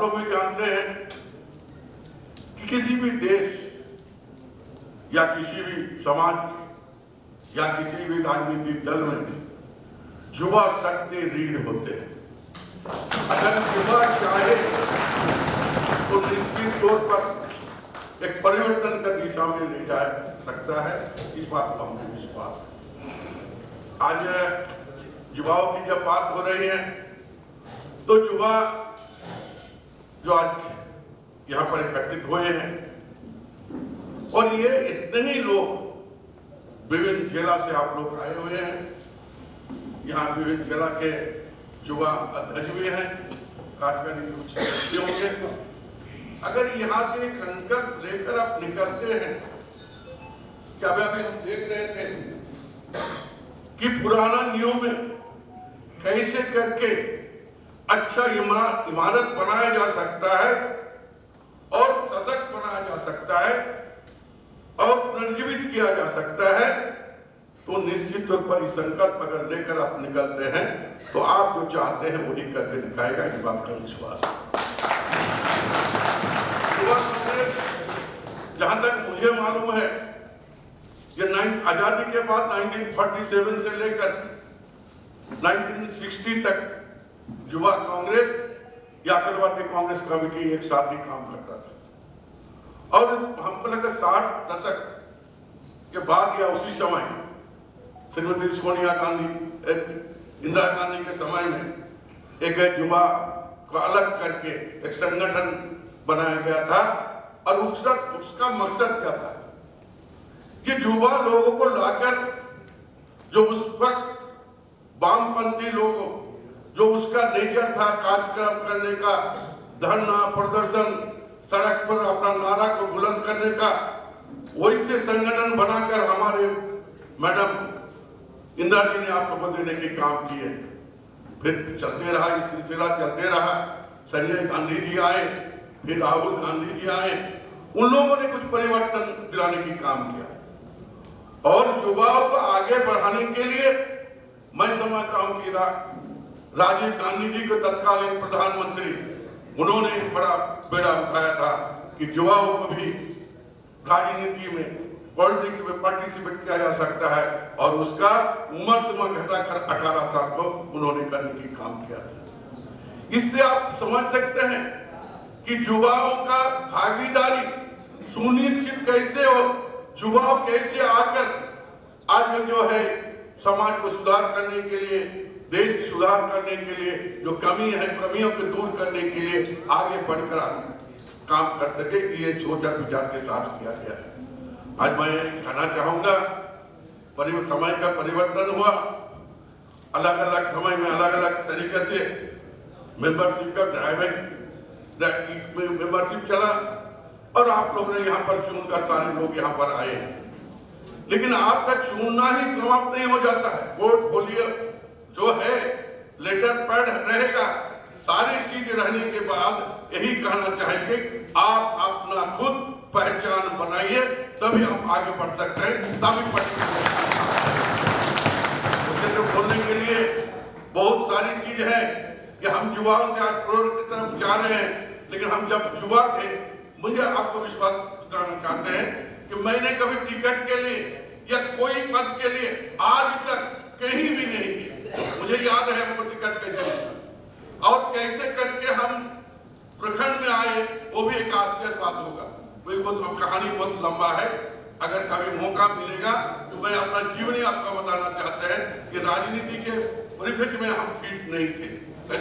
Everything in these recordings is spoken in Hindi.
लोग भी जानते हैं कि किसी भी देश या किसी भी समाज या किसी भी राजनीतिक दल में युवा शक्ति रीढ़ होते हैं। अगर युवा चाहे तो निश्चित तौर पर एक परिवर्तन का दिशा में ले जा सकता है, इस बात को हमें विश्वास है। आज युवाओं की जब बात हो रही है तो युवा जो आज यहाँ पर एकत्रित हुए हैं और ये इतने ही लोग विभिन्न जिला से आप लोग आए हुए हैं, यहाँ विभिन्न जिला के युवा अध्यक्ष भी हैं, कार्यकारी कुछ सदस्य होंगे। अगर यहाँ से एक संकल्प लेकर आप निकलते हैं कि अभी हम देख रहे थे कि पुराना नियम में कैसे करके अच्छा इमारत बनाया जा सकता है और सशक्त बनाया जा सकता है और पुनर्जीवित किया जा सकता है, तो निश्चित तौर पर इस संकल्प अगर लेकर आप निकलते हैं तो आप जो चाहते हैं वही करके दिखाएगा, इस बात का विश्वास है। युवा कांग्रेस जहां तक मुझे मालूम है ये आजादी के बाद 1947 से लेकर 1960 तक युवा कांग्रेस या अखिल कांग्रेस कमेटी एक साथ ही काम करता था और हमको लगा 60 दशक के बाद या उसी समय श्रीमती सोनिया गांधी, इंदिरा गांधी के समय में एक युवा को अलग करके एक संगठन बनाया गया था और उसका मकसद क्या था कि युवा लोगों को लाकर जो उस वक्त वामपंथी लोगों जो उसका नेचर था कार्यक्रम करने का, धरना प्रदर्शन, सड़क पर अपना नारा को बुलंद करने का, वैसे संगठन बनाकर हमारे मैडम इंदिरा जी ने आपको देने के काम किए। फिर चलते रहा, ये सिलसिला चलते रहा। संजय गांधी जी आए, फिर राहुल गांधी जी आए, उन लोगों ने कुछ परिवर्तन दिलाने की काम किया और युवाओं को आगे बढ़ाने के लिए मैं समझता हूं कि राजीव गांधी जी को तत्कालीन प्रधानमंत्री उन्होंने बड़ा बेड़ा उठाया था कि युवाओं को भी राजनीति में, पॉलिटिक्स में पार्टिसिपेट किया जा सकता है और उसका उम्र सीमा घटाकर 18 साल को उन्होंने करने की काम किया था। इससे आप समझ सकते हैं कि युवाओं का भागीदारी सुनिश्चित कैसे हो, युवा कैसे आकर आज जो है समाज को सुधार करने के लिए, देश की सुधार करने के लिए जो कमी है, कमियों को दूर करने के लिए आगे बढ़कर काम कर सके, ये सोच और विचार के साथ किया गया है। आज मैं कहना चाहूंगा समय का परिवर्तन हुआ, अलग अलग समय में अलग अलग तरीके से मेंबरशिप का मेंबरशिप चला और आप लोग ने यहाँ पर चुनकर सारे लोग यहाँ पर आए, लेकिन आपका चुनना ही समाप्त नहीं हो जाता है। वोट बोलिए जो है लेटर पैड रहेगा, सारी चीज रहने के बाद यही कहना चाहेंगे आप अपना खुद पहचान बनाइए, तभी आप आगे बढ़ सकते हैं। तभी तो बोलने के लिए बहुत सारी चीज है कि हम युवाओं से आज करोड़ की तरफ जा रहे हैं, लेकिन हम जब युवा थे, मुझे आपको विश्वास दिलाना चाहते हैं कि मैंने कभी टिकट के लिए या कोई पद के लिए आज तक कहीं भी नहीं किया। मुझे याद है हमको टिकट कैसे मिला और कैसे करके हम प्रखंड में आए, वो भी एक आश्चर्य बात होगा। वही बहुत कहानी बहुत लंबा है, अगर कभी मौका मिलेगा तो मैं अपना जीवन ही आपको बताना चाहते हैं कि राजनीति के परिप्रेक्ष्य में हम फिट नहीं थे,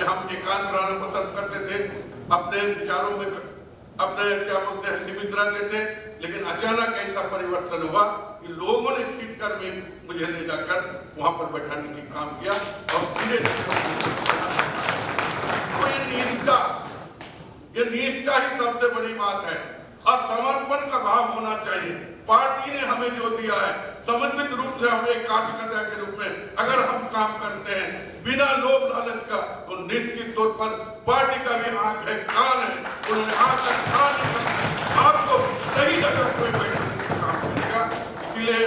हम एकांत रहना पसंद करते थे, अपने विचारों में अपने क्या बोलते हैं सीमित रहते थे, लेकिन अचानक ऐसा परिवर्तन हुआ कि लोगों ने खींचकर मुझे ले जाकर वहां पर बैठाने की काम किया और धीरे ये निष्ठा ही सबसे बड़ी बात है और समर्पण का भाव होना चाहिए। पार्टी ने हमें जो दिया है, समर्पित रूप से हम एक कार्यकर्ता के रूप में अगर हम काम करते हैं बिना लोभ लालच का, तो निश्चित तौर पर पार्टी का भी आंख है, कान है, उन्होंने आंख है, कान है, आपको सही जगह पे बैठने का काम करेगा। इसलिए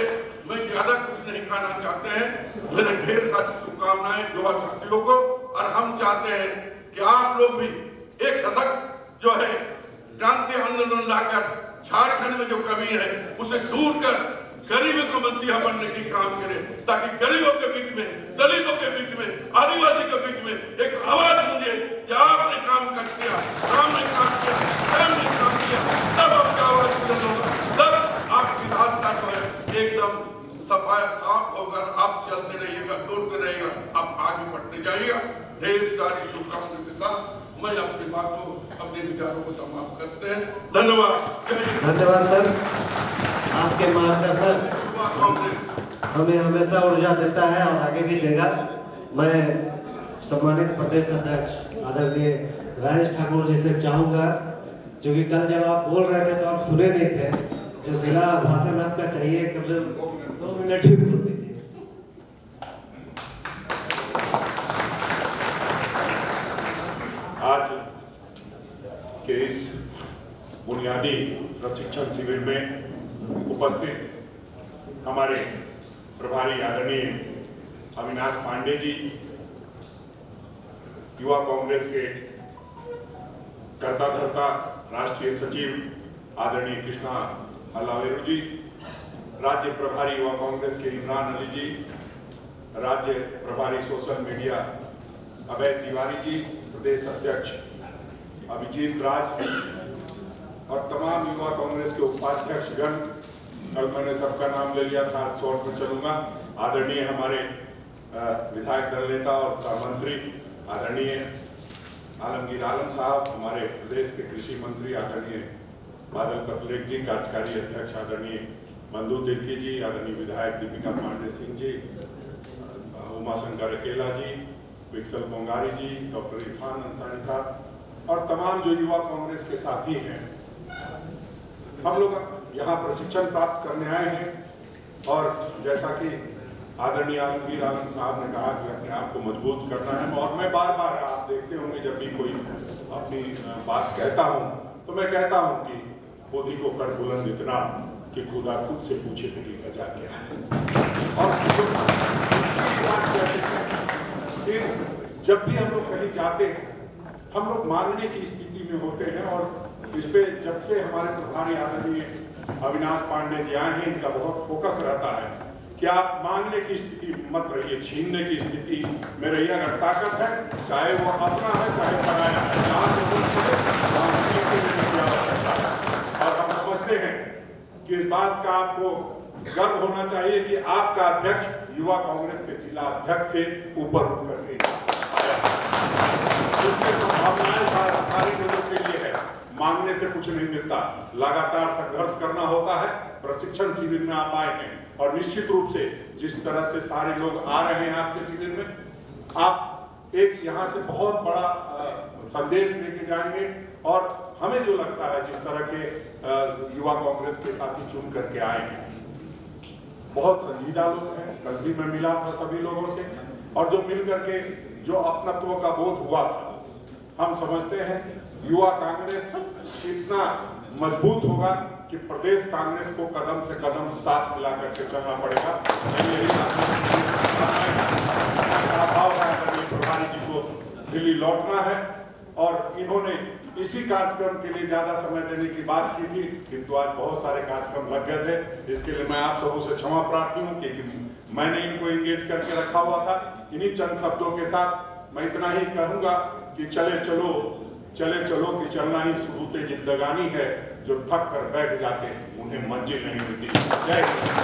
मैं ज्यादा कुछ नहीं कहना चाहते हैं। मेरे ढेर सारी शुभकामनाएं युवा साथियों को, और हम चाहते हैं कि आप लोग भी एक सशक्त जो है क्रांति आंदोलन लाकर झारखंड में जो कमी है उसे दूर कर गरीबों को मसीहा बनने की काम करे, ताकि गरीबों के बीच में, दलितों के बीच में, आदिवासी के बीच में एक आवाज मुझे कि आपने काम कर दिया, काम ने काम किया, स्वयं ने काम किया, तब आपका आवाज बुलंद होगा, तब आपकी रास्ता जो है एकदम सफाया साफ होगा। आप चलते रहिएगा, दौड़ते रहिएगा, आप आगे बढ़ते जाइएगा। ढेर सारी शुभकामनाओं के साथ मैं अपनी बातों, अपने विचारों को समाप्त करते हैं। धन्यवाद। धन्यवाद सर, आपके मार्गदर्शन हमें हमेशा ऊर्जा देता है और आगे भी देगा। मैं सम्मानित प्रदेश अध्यक्ष आदरणीय राजेश ठाकुर जी से चाहूँगा, क्योंकि कल जब आप बोल रहे थे तो आप सुने नहीं थे, जो जिला भाषण आपका चाहिए कम से कम 2 मिनट ही बोल दीजिए। आज के इस बुनियादी प्रशिक्षण शिविर में उपस्थित हमारे प्रभारी आदरणीय अविनाश पांडे जी, युवा कांग्रेस के कर्ता धर्ता राष्ट्रीय सचिव आदरणीय कृष्णा अलावेरू जी, राज्य प्रभारी युवा कांग्रेस के इमरान अली जी, राज्य प्रभारी सोशल मीडिया अभय तिवारी जी, प्रदेश अध्यक्ष अभिजीत राज और तमाम युवा कांग्रेस के उपाध्यक्ष गण, कल मैंने सबका नाम ले लिया था, शॉर्ट में चलूंगा। आदरणीय हमारे विधायक दल नेता और सहमंत्री आदरणीय आलमगीर आलम साहब, हमारे प्रदेश के कृषि मंत्री आदरणीय बादल पत्रलेख जी, कार्यकारी अध्यक्ष आदरणीय बंधु तिर्की जी, आदरणीय विधायक दीपिका पांडे सिंह जी, उमाशंकर अकेला जी, विक्सल पोंगारी जी, डॉक्टर इरफान अंसारी साहब और तमाम जो युवा कांग्रेस के साथी हैं। हम लोग यहाँ प्रशिक्षण प्राप्त करने आए हैं और जैसा कि आदरणीय आलमगीर आलम साहब ने कहा कि अपने आप को मजबूत करना है, और मैं बार बार, आप देखते होंगे जब भी कोई अपनी बात कहता हूँ तो मैं कहता हूँ कि खुद ही को कर बुलंद इतना कि खुदा खुद से पूछे मेरी वजह क्या है। और जब भी हम लोग कहीं जाते हैं हम लोग मांगने की स्थिति में होते हैं, और इस पे जब से हमारे प्रभारी आदरणीय अविनाश पांडे जी आए हैं, इनका बहुत फोकस रहता है कि आप मांगने की स्थिति मत रहिए, छीनने की स्थिति में रहिए। अगर ताकत है, चाहे वो अपना है चाहे पराया है, जहाँ और हम समझते हैं कि इस बात का आपको गर्व होना चाहिए कि आपका अध्यक्ष युवा कांग्रेस के जिला अध्यक्ष से ऊपर उठ करके संभावनाएं सारे लोगों के लिए है। मांगने से कुछ नहीं मिलता, लगातार संघर्ष करना होता है। प्रशिक्षण शिविर में आप आए हैं और निश्चित रूप से जिस तरह से सारे लोग आ रहे हैं आपके शिविर में, आप एक यहाँ से बहुत बड़ा संदेश लेके जाएंगे। और हमें जो लगता है जिस तरह के युवा कांग्रेस के साथी चुन करके आए हैं, बहुत संजीदा लोग हैं। कल भी मैं मिला था सभी लोगों से, और जो मिल करके जो अपनत्व का बोध हुआ था, हम समझते हैं युवा कांग्रेस इतना मजबूत होगा कि प्रदेश कांग्रेस को कदम से कदम साथ मिला करके चलना पड़ेगा। प्रभारी जी को दिल्ली लौटना है और इन्होंने इसी कार्यक्रम के लिए ज्यादा समय देने की बात की थी, किंतु आज बहुत सारे कार्यक्रम लग गए थे। इसके लिए मैं आप सबों से क्षमा प्रार्थी हूँ कि मैंने इनको एंगेज करके रखा हुआ था। इन्हीं चंद शब्दों के साथ मैं इतना ही कहूंगा कि चले चलो कि चलना ही शुरूते जिंदगानी है, जो थक कर बैठ जाते उन्हें मंजिल नहीं मिलती। जय हिंद।